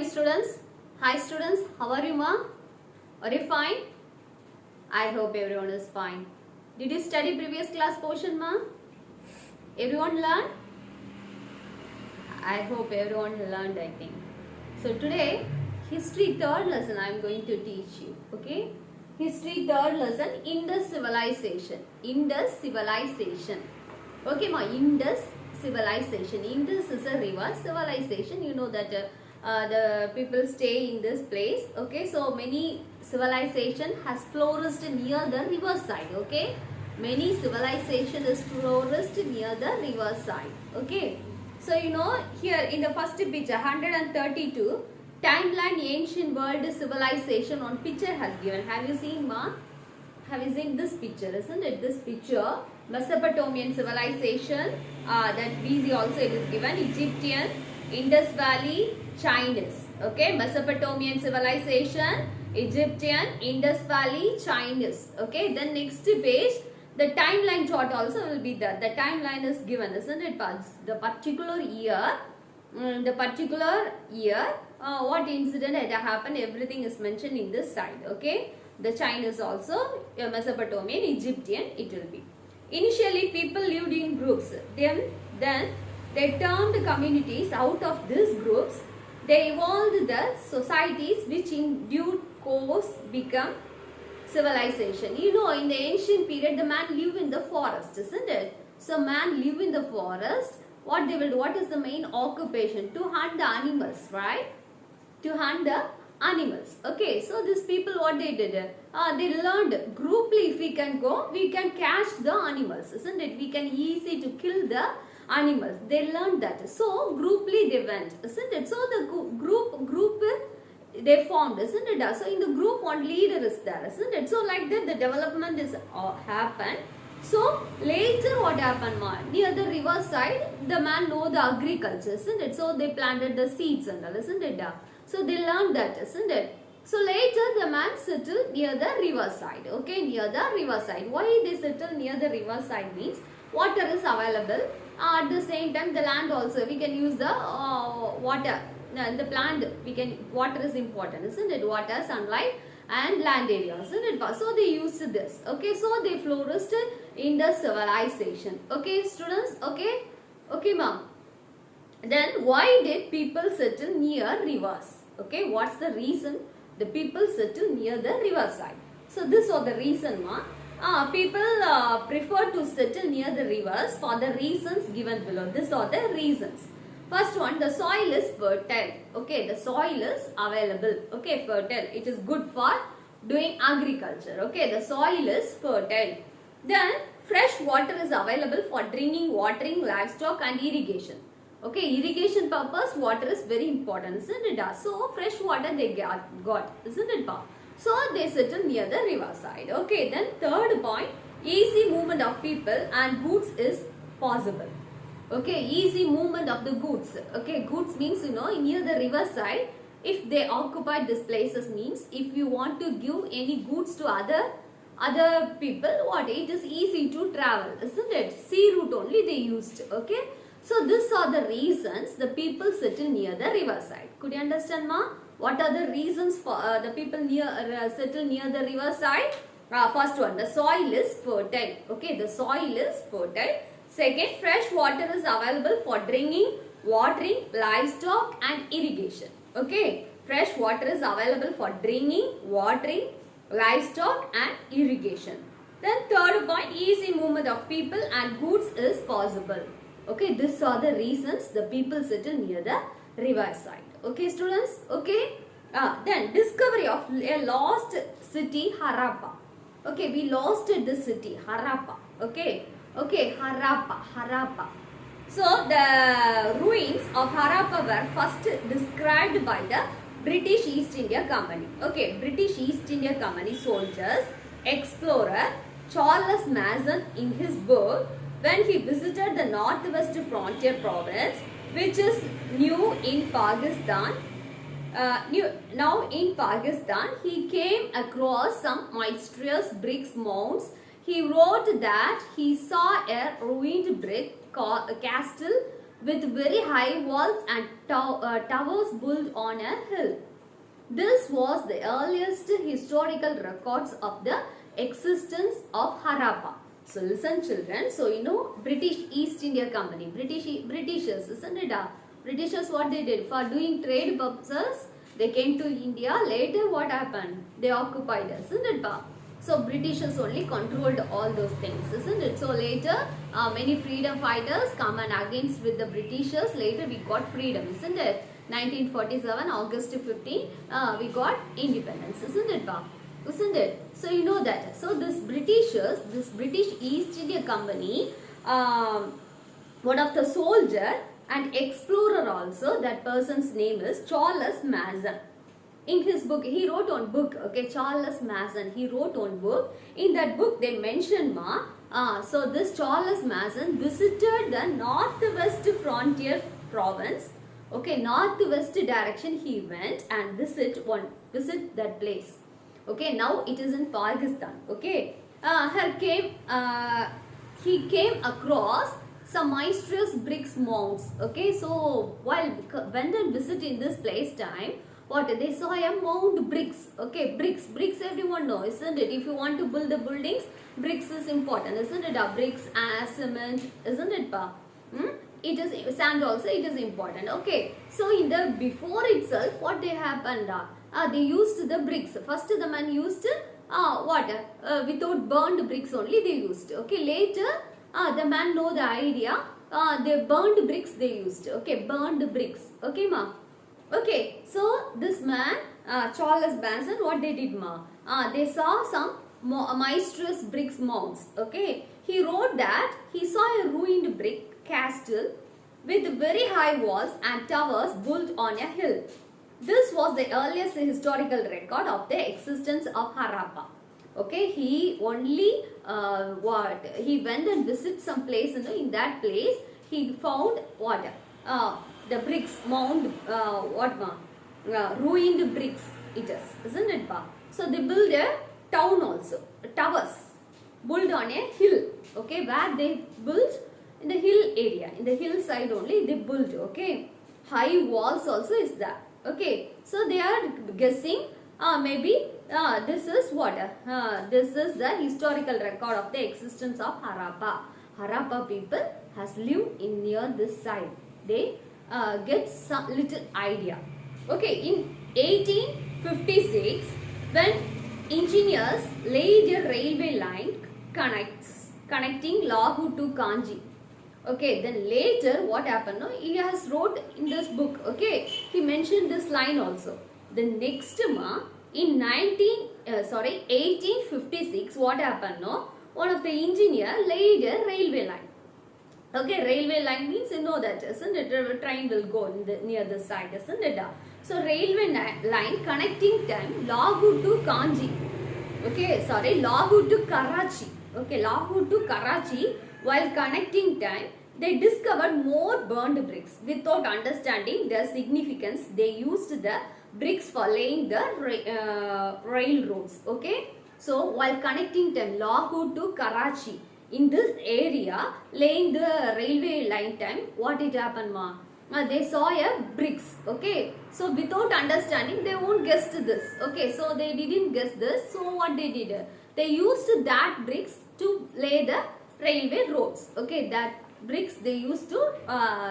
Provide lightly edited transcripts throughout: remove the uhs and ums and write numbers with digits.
Students, hi students, how are you ma? Are you fine? I hope everyone is fine. Did you study previous class portion ma? Everyone learned? I hope everyone learned, I think. So today, history third lesson I am going to teach you, okay? History third lesson, Indus civilization. Indus civilization. Okay ma, Indus civilization. Indus is a river. Civilization, you know that the people stay in this place. Okay, so many civilization has flourished near the river side. Okay, many civilization is flourished near the river side. Okay, so you know here in the first picture 132 timeline ancient world civilization on picture has given. Have you seen ma? Have you seen this picture? Isn't it this picture? Mesopotamian civilization, that BC also it is given. Egyptian, Indus Valley, Chinese. Okay, Mesopotamian civilization, Egyptian, Indus Valley, Chinese. Okay, then next page, the timeline chart also will be there. The timeline is given, isn't it? The particular year, what incident had happened, everything is mentioned in this side. Okay, the Chinese also, Mesopotamian, Egyptian, it will be. Initially, people lived in groups. Then they termed communities. Out of these groups, they evolved the societies which in due course become civilization. You know, in the ancient period, the man lived in the forest, isn't it? So, man live in the forest. What they will do? What is the main occupation? To hunt the animals, right? To hunt the animals. Okay, so these people what they did? They learned grouply. If we can go, we can catch the animals, isn't it? We can easy to kill the animals. They learned that. So grouply they went, isn't it? So the group they formed, isn't it? So in the group one leader is there, isn't it? So like that the development is happened. So later what happened, near the river side, the man know the agriculture, isn't it? So they planted the seeds and all, isn't it? So they learned that, isn't it? So later the man settled near the river side. Okay, near the river side. Why they settled near the river side means water is available. At the same time the land also we can use the water. The plant we can, water is important, isn't it? Water, sunlight and land area, isn't it? So they used this. Okay, so they flourished in the civilization. Okay students, okay ma'am. Then why did people settle near rivers? Okay, what's the reason the people settle near the river side? So this was the reason, people prefer to settle near the rivers for the reasons given below. These are the reasons. First one, the soil is fertile. Okay, the soil is available. Okay, fertile. It is good for doing agriculture. Okay, the soil is fertile. Then fresh water is available for drinking, watering, livestock and irrigation. Okay, irrigation purpose, water is very important, isn't it? So fresh water they got, isn't it? So they settle near the river side. Okay, then third point, easy movement of people and goods is possible. Okay, easy movement of the goods. Okay, goods means, you know, near the river side, if they occupy these places means, if you want to give any goods to other people, what, it is easy to travel, isn't it? Sea route only they used. Okay, so these are the reasons the people settle near the river side. Could you understand, ma? What are the reasons for the people settle near the river side? First one, the soil is fertile. Okay, the soil is fertile. Second, fresh water is available for drinking, watering, livestock and irrigation. Okay, fresh water is available for drinking, watering, livestock and irrigation. Then third point, easy movement of people and goods is possible. Okay, these are the reasons the people settle near the river side. Okay students, okay. Then discovery of a lost city, Harappa. Okay, we lost this city, Harappa. Okay, Harappa. So the ruins of Harappa were first described by the British East India Company. Okay, British East India Company soldiers, explorer Charles Mason in his book when he visited the northwest frontier province, which is now in Pakistan, he came across some mysterious brick mounds. He wrote that he saw a ruined brick castle with very high walls and towers built on a hill. This was the earliest historical records of the existence of Harappa. So listen children, so you know British East India Company, Britishers, isn't it? Britishers, what they did for doing trade purposes, they came to India. Later what happened? They occupied us, isn't it? So Britishers only controlled all those things, isn't it? So later many freedom fighters come and against with the Britishers. Later we got freedom, isn't it? 1947 August 15 we got independence, isn't it? Isn't it? So you know that. So this Britishers, this British East India Company, one of the soldier and explorer also, that person's name is Charles Mason. In his book, he wrote on book, okay, Charles Mason, he wrote on book. In that book, they mentioned so this Charles Mason visited the northwest frontier province, okay, northwest direction he went and visit that place, okay. Now it is in Pakistan, okay. He came across some mysterious bricks mounds, okay. So when they visited this place time, what they saw a mound bricks, okay. Bricks everyone knows, isn't it? If you want to build the buildings, bricks is important, isn't it? Bricks, cement, isn't it? It is sand also, it is important, okay. So in the before itself, what they happened? They used the bricks. First the man used without burned bricks only they used, okay. Later the man know the idea, they burned bricks they used, okay, burned bricks, okay ma. Okay, so this man, Charles Mason, what they did they saw some mysterious bricks mounds, okay. He wrote that he saw a ruined brick castle with very high walls and towers built on a hill. This was the earliest historical record of the existence of Harappa. Okay, he only he went and visited some place, in that place he found what? The bricks mound, ruined bricks it is, isn't it? So they built a town also, towers built on a hill, okay, where they built in the hill area, in the hillside only they built, okay. High walls also is there, okay. So they are guessing maybe this is what? This is the historical record of the existence of Harappa. Harappa people has lived in near this side. They get some little idea. Okay, in 1856, when engineers laid a railway line connecting Lahore to Kanji. Okay, then later what happened? No, he has wrote in this book. Okay, he mentioned this line also. The next in 1856, what happened? No, one of the engineer laid a railway line. Okay, railway line means you know that, isn't it? A train will go near the side, isn't it? So railway line connecting time Lahore to Kanji. Okay, sorry, Lahore to Karachi. Okay, Lahore to Karachi. While connecting time, they discovered more burned bricks. Without understanding their significance, they used the bricks for laying the railroads. Okay, so while connecting time Lahore to Karachi, in this area laying the railway line time, what it happened they saw a bricks, okay. So without understanding they won't guess this, okay. So they didn't guess this. So what they did, they used that bricks to lay the railway roads, okay. That bricks they used to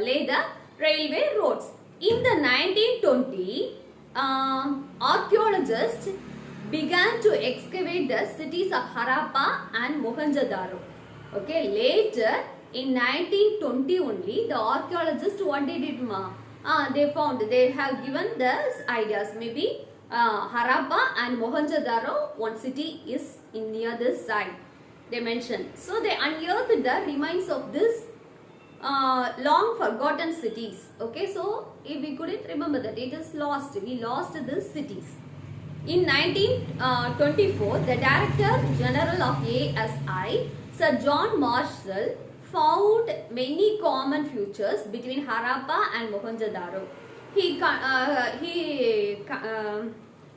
lay the railway roads. In the 1920, archaeologists began to excavate the cities of Harappa and Mohenjo-daro. Okay, later in 1920 only, the archaeologists what they did they found, they have given these ideas, maybe Harappa and Mohenjo-daro, one city is in near this side, they mentioned. So they unearthed the remains of this long forgotten cities. Okay, so if we couldn't remember that, it is lost, we lost these cities. In 1924, the Director General of ASI, Sir John Marshall, found many common features between Harappa and Mohenjo-daro. He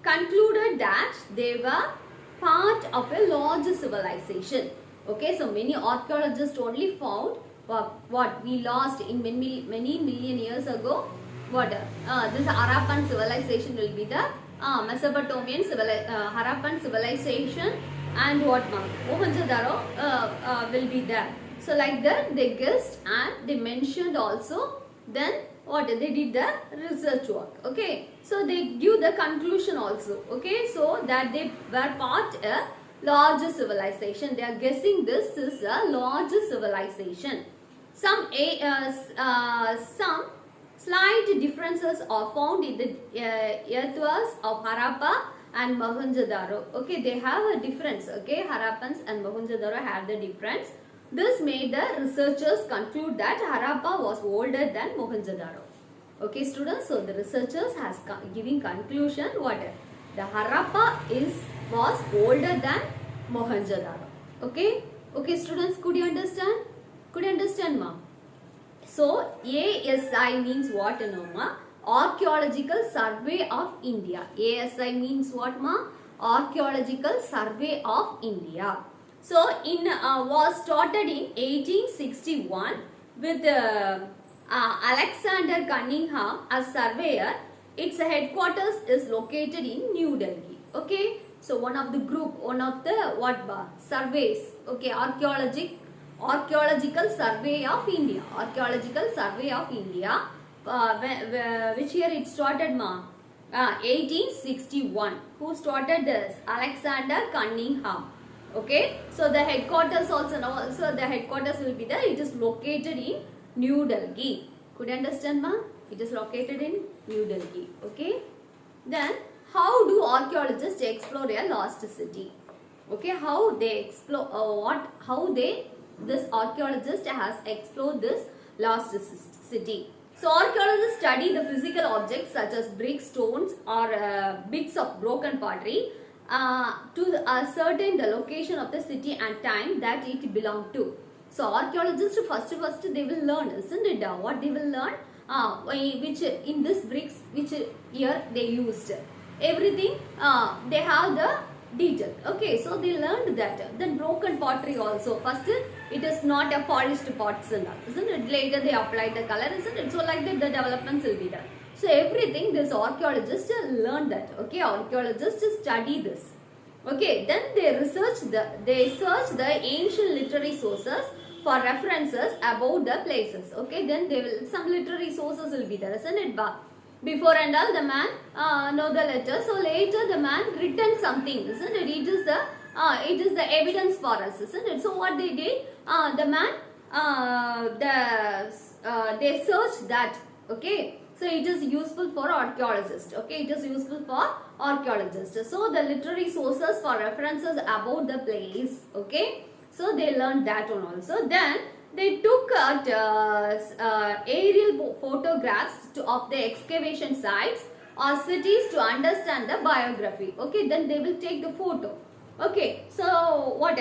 concluded that they were part of a large civilization. Okay, so many archaeologists only found what we lost in many million years ago. What this Harappan civilization will be the Mesopotamian Harappan civilization, and what Mohenjo-daro will be there. So like that they guessed and they mentioned also. Then what they did the research work. Okay, so they give the conclusion also. Okay, so that they were part a larger civilization. They are guessing this is a larger civilization. Some slight differences are found in the earthworks of Harappa and Mohenjo-daro. Okay, they have a difference. Okay, Harappans and Mohenjo-daro have the difference. This made the researchers conclude that Harappa was older than Mohenjo-daro. Okay, students. So the researchers has giving conclusion what the Harappa was older than Mohenjo-daro. Okay. Okay, students. Could you understand? Could you understand, ma? So ASI means what, no, ma? Archaeological Survey of India. ASI means what, ma? Archaeological Survey of India. So was started in 1861 with Alexander Cunningham as surveyor. Its headquarters is located in New Delhi. Okay, so one of the surveys. Okay, Archaeological Survey of India. Archaeological Survey of India. Which year it started, ma? 1861. Who started this? Alexander Cunningham. Okay, so the headquarters also the headquarters will be there. It is located in New Delhi. Could you understand, ma? It is located in New Delhi. Okay. Then how do archaeologists explore a lost city? Okay, how they explore this archaeologist has explored this lost city. So archaeologists study the physical objects such as bricks, stones, or bits of broken pottery to ascertain the location of the city and time that it belonged to. So archaeologists first they will learn, isn't it? What they will learn? Which in this bricks which year they used. Everything they have the detail. Okay, so they learned that. Then broken pottery also. First it is not a polished pots and all, isn't it? Later they applied the color, isn't it? So like that the developments will be there. So everything this archaeologists learn that. Okay, archaeologists study this. Okay, then they search the ancient literary sources for references about the places. Okay, then they will some literary sources will be there, isn't it? Before and all the man know the letter. So later the man written something, isn't it? It is the evidence for us, isn't it? So what they did, the man they searched that. Okay. So it is useful for archaeologists. Okay, it is useful for archaeologists. So the literary sources for references about the place. Okay, so they learned that one also. Then they took aerial photographs of the excavation sites or cities to understand the biography. Okay, then they will take the photo. Okay, so what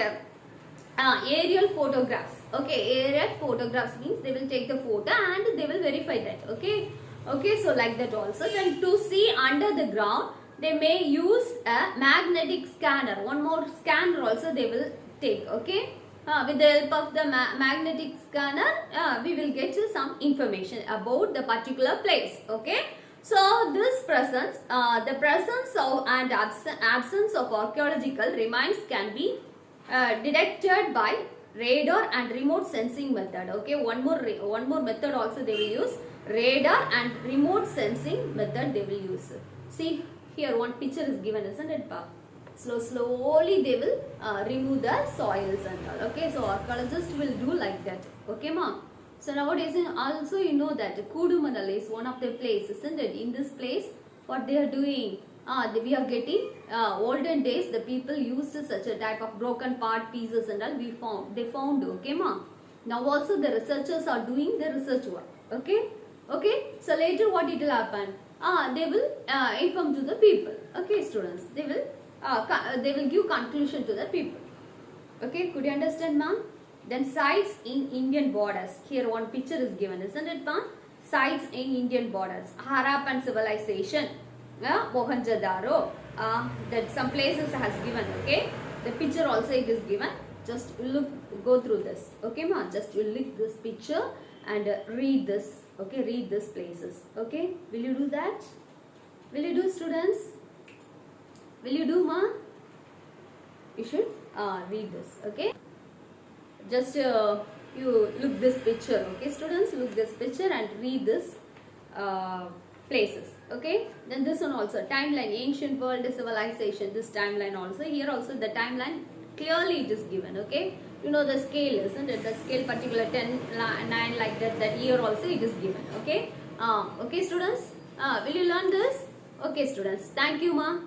aerial photographs. Okay, aerial photographs means they will take the photo and they will verify that. Okay. Okay, so like that also. Then to see under the ground, they may use a magnetic scanner. One more scanner also they will take. Okay, with the help of the magnetic scanner, we will get some information about the particular place. Okay, so this presence, the presence of and absence of archaeological remains can be detected by radar and remote sensing method. Okay, one more method also they will use. Radar and remote sensing method they will use. See here one picture is given, isn't it? Slowly they will remove the soils and all. Okay, so archaeologists will do like that. Okay, ma. So nowadays also you know that Kudumanal is one of the places, isn't it? In this place, what they are doing? We are getting olden days the people used such a type of broken part pieces and all they found. Okay, ma. Now also the researchers are doing the research work. Okay. Okay, so later what it will happen? They will inform to the people. Okay, students, they will give conclusion to the people. Okay, could you understand, ma'am? Then sites in Indian borders. Here one picture is given, isn't it, ma'am? Sites in Indian borders. Harappan civilization, Mohenjo-daro. That some places has given. Okay, the picture also it is given. just look, go through this. Okay, ma. Just you look this picture and read this. Okay, read these places. Okay, will you do that? Will you do, students? Will you do, ma? You should read this. Okay, just you look this picture. Okay, students, look this picture and read this places. Okay, then this one also, timeline, ancient world civilization. This timeline also, here also the timeline clearly it is given. Okay, you know the scale, isn't it? The scale particular 10, 9 like that. That year also it is given. Okay, okay, students, will you learn this? Okay, students, thank you, ma.